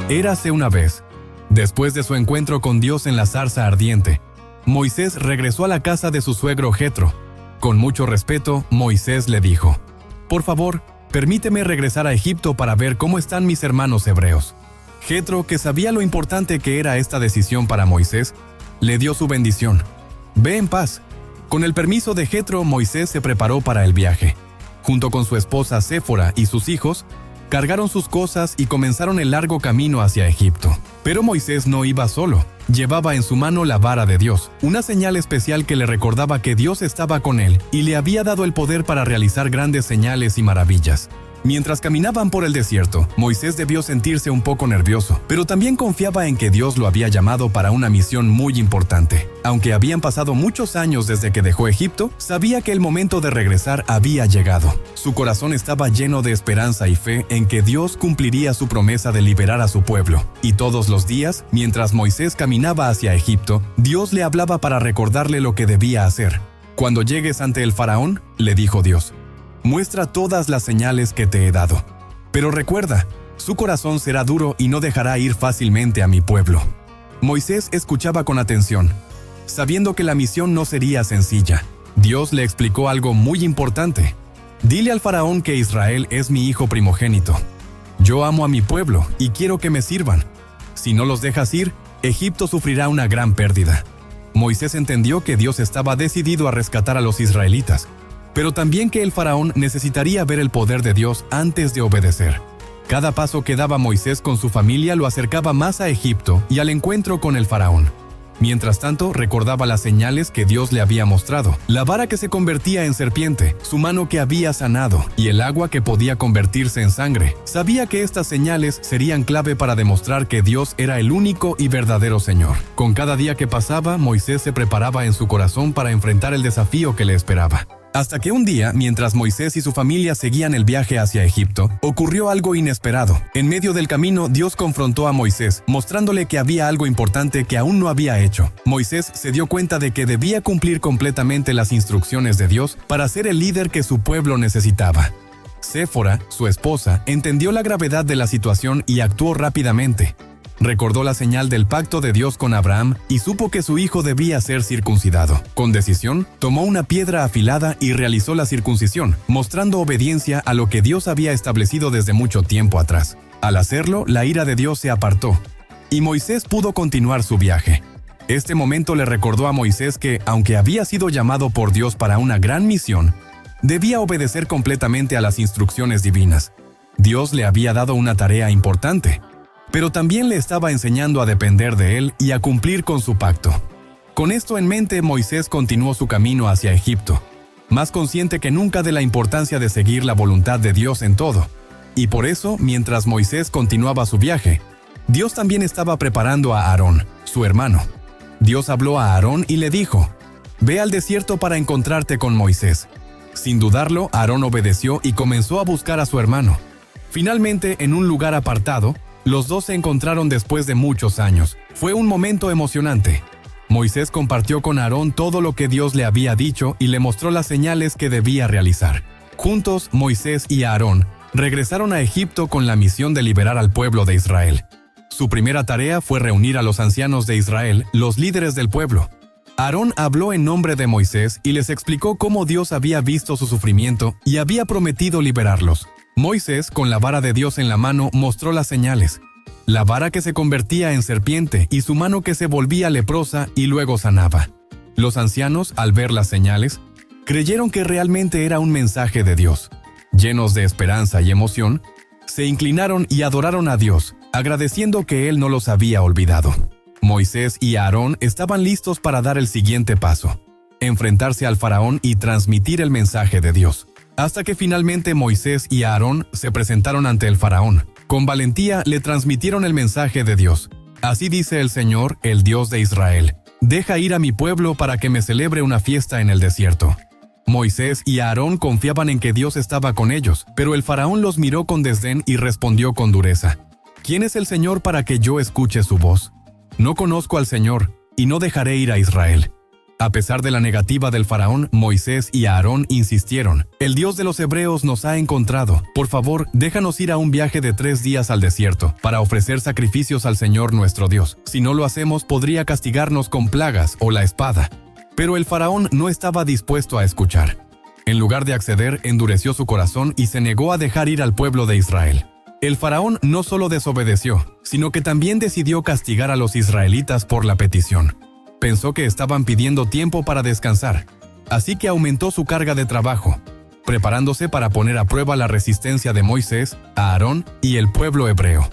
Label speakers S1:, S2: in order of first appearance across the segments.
S1: Érase una vez, después de su encuentro con Dios en la zarza ardiente, Moisés regresó a la casa de su suegro Jetro. Con mucho respeto, Moisés le dijo: «Por favor, permíteme regresar a Egipto para ver cómo están mis hermanos hebreos». Jetro, que sabía lo importante que era esta decisión para Moisés, le dio su bendición. «Ve en paz». Con el permiso de Jetro, Moisés se preparó para el viaje. Junto con su esposa Séfora y sus hijos, cargaron sus cosas y comenzaron el largo camino hacia Egipto. Pero Moisés no iba solo. Llevaba en su mano la vara de Dios, una señal especial que le recordaba que Dios estaba con él y le había dado el poder para realizar grandes señales y maravillas. Mientras caminaban por el desierto, Moisés debió sentirse un poco nervioso, pero también confiaba en que Dios lo había llamado para una misión muy importante. Aunque habían pasado muchos años desde que dejó Egipto, sabía que el momento de regresar había llegado. Su corazón estaba lleno de esperanza y fe en que Dios cumpliría su promesa de liberar a su pueblo. Y todos los días, mientras Moisés caminaba hacia Egipto, Dios le hablaba para recordarle lo que debía hacer. «Cuando llegues ante el faraón», le dijo Dios, «muestra todas las señales que te he dado. Pero recuerda, su corazón será duro y no dejará ir fácilmente a mi pueblo». Moisés escuchaba con atención, sabiendo que la misión no sería sencilla. Dios le explicó algo muy importante. «Dile al faraón que Israel es mi hijo primogénito. Yo amo a mi pueblo y quiero que me sirvan. Si no los dejas ir, Egipto sufrirá una gran pérdida». Moisés entendió que Dios estaba decidido a rescatar a los israelitas, pero también que el faraón necesitaría ver el poder de Dios antes de obedecer. Cada paso que daba Moisés con su familia lo acercaba más a Egipto y al encuentro con el faraón. Mientras tanto, recordaba las señales que Dios le había mostrado: la vara que se convertía en serpiente, su mano que había sanado y el agua que podía convertirse en sangre. Sabía que estas señales serían clave para demostrar que Dios era el único y verdadero Señor. Con cada día que pasaba, Moisés se preparaba en su corazón para enfrentar el desafío que le esperaba. Hasta que un día, mientras Moisés y su familia seguían el viaje hacia Egipto, ocurrió algo inesperado. En medio del camino, Dios confrontó a Moisés, mostrándole que había algo importante que aún no había hecho. Moisés se dio cuenta de que debía cumplir completamente las instrucciones de Dios para ser el líder que su pueblo necesitaba. Séfora, su esposa, entendió la gravedad de la situación y actuó rápidamente. Recordó la señal del pacto de Dios con Abraham y supo que su hijo debía ser circuncidado. Con decisión, tomó una piedra afilada y realizó la circuncisión, mostrando obediencia a lo que Dios había establecido desde mucho tiempo atrás. Al hacerlo, la ira de Dios se apartó, y Moisés pudo continuar su viaje. Este momento le recordó a Moisés que, aunque había sido llamado por Dios para una gran misión, debía obedecer completamente a las instrucciones divinas. Dios le había dado una tarea importante, pero también le estaba enseñando a depender de él y a cumplir con su pacto. Con esto en mente, Moisés continuó su camino hacia Egipto, más consciente que nunca de la importancia de seguir la voluntad de Dios en todo. Y por eso, mientras Moisés continuaba su viaje, Dios también estaba preparando a Aarón, su hermano. Dios habló a Aarón y le dijo: «Ve al desierto para encontrarte con Moisés». Sin dudarlo, Aarón obedeció y comenzó a buscar a su hermano. Finalmente, en un lugar apartado, los dos se encontraron después de muchos años. Fue un momento emocionante. Moisés compartió con Aarón todo lo que Dios le había dicho y le mostró las señales que debía realizar. Juntos, Moisés y Aarón regresaron a Egipto con la misión de liberar al pueblo de Israel. Su primera tarea fue reunir a los ancianos de Israel, los líderes del pueblo. Aarón habló en nombre de Moisés y les explicó cómo Dios había visto su sufrimiento y había prometido liberarlos. Moisés, con la vara de Dios en la mano, mostró las señales: la vara que se convertía en serpiente y su mano que se volvía leprosa y luego sanaba. Los ancianos, al ver las señales, creyeron que realmente era un mensaje de Dios. Llenos de esperanza y emoción, se inclinaron y adoraron a Dios, agradeciendo que Él no los había olvidado. Moisés y Aarón estaban listos para dar el siguiente paso: enfrentarse al faraón y transmitir el mensaje de Dios. Hasta que finalmente Moisés y Aarón se presentaron ante el faraón. Con valentía le transmitieron el mensaje de Dios. «Así dice el Señor, el Dios de Israel: deja ir a mi pueblo para que me celebre una fiesta en el desierto». Moisés y Aarón confiaban en que Dios estaba con ellos, pero el faraón los miró con desdén y respondió con dureza: «¿Quién es el Señor para que yo escuche su voz? No conozco al Señor, y no dejaré ir a Israel». A pesar de la negativa del faraón, Moisés y Aarón insistieron: «El Dios de los hebreos nos ha encontrado. Por favor, déjanos ir a un viaje de 3 días al desierto para ofrecer sacrificios al Señor nuestro Dios. Si no lo hacemos, podría castigarnos con plagas o la espada». Pero el faraón no estaba dispuesto a escuchar. En lugar de acceder, endureció su corazón y se negó a dejar ir al pueblo de Israel. El faraón no solo desobedeció, sino que también decidió castigar a los israelitas por la petición. Pensó que estaban pidiendo tiempo para descansar, así que aumentó su carga de trabajo, preparándose para poner a prueba la resistencia de Moisés, Aarón y el pueblo hebreo.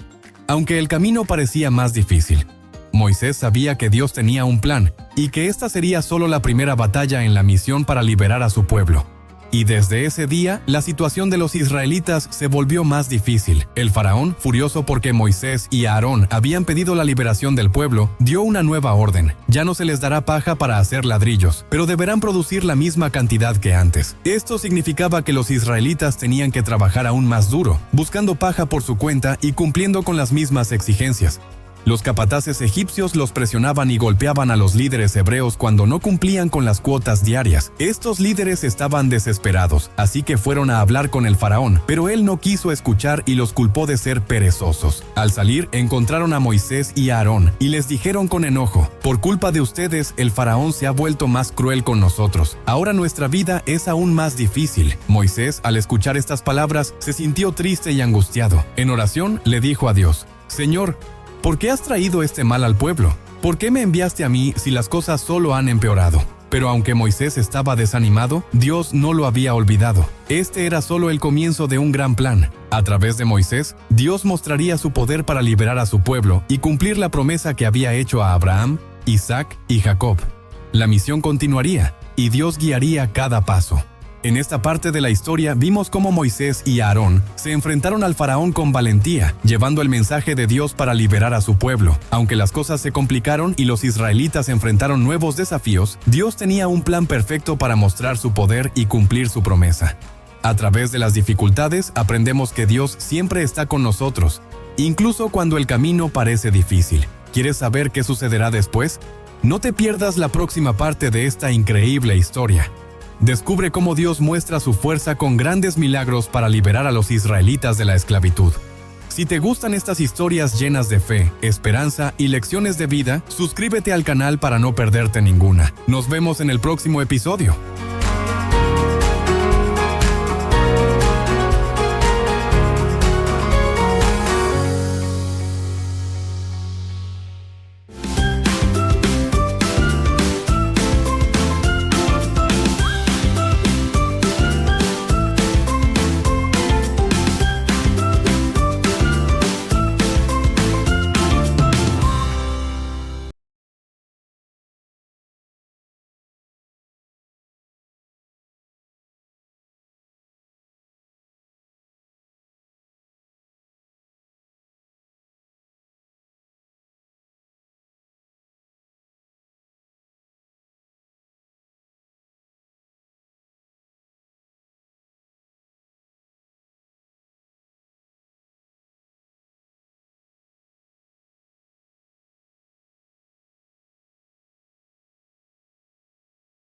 S1: Aunque el camino parecía más difícil, Moisés sabía que Dios tenía un plan y que esta sería solo la primera batalla en la misión para liberar a su pueblo. Y desde ese día, la situación de los israelitas se volvió más difícil. El faraón, furioso porque Moisés y Aarón habían pedido la liberación del pueblo, dio una nueva orden. Ya no se les dará paja para hacer ladrillos, pero deberán producir la misma cantidad que antes. Esto significaba que los israelitas tenían que trabajar aún más duro, buscando paja por su cuenta y cumpliendo con las mismas exigencias. Los capataces egipcios los presionaban y golpeaban a los líderes hebreos cuando no cumplían con las cuotas diarias. Estos líderes estaban desesperados, así que fueron a hablar con el faraón, pero él no quiso escuchar y los culpó de ser perezosos. Al salir, encontraron a Moisés y a Aarón y les dijeron con enojo: «Por culpa de ustedes, el faraón se ha vuelto más cruel con nosotros. Ahora nuestra vida es aún más difícil». Moisés, al escuchar estas palabras, se sintió triste y angustiado. En oración, le dijo a Dios: «Señor, ¿por qué has traído este mal al pueblo? ¿Por qué me enviaste a mí si las cosas solo han empeorado?». Pero aunque Moisés estaba desanimado, Dios no lo había olvidado. Este era solo el comienzo de un gran plan. A través de Moisés, Dios mostraría su poder para liberar a su pueblo y cumplir la promesa que había hecho a Abraham, Isaac y Jacob. La misión continuaría, y Dios guiaría cada paso. En esta parte de la historia vimos cómo Moisés y Aarón se enfrentaron al faraón con valentía, llevando el mensaje de Dios para liberar a su pueblo. Aunque las cosas se complicaron y los israelitas enfrentaron nuevos desafíos, Dios tenía un plan perfecto para mostrar su poder y cumplir su promesa. A través de las dificultades aprendemos que Dios siempre está con nosotros, incluso cuando el camino parece difícil. ¿Quieres saber qué sucederá después? No te pierdas la próxima parte de esta increíble historia. Descubre cómo Dios muestra su fuerza con grandes milagros para liberar a los israelitas de la esclavitud. Si te gustan estas historias llenas de fe, esperanza y lecciones de vida, suscríbete al canal para no perderte ninguna. Nos vemos en el próximo episodio.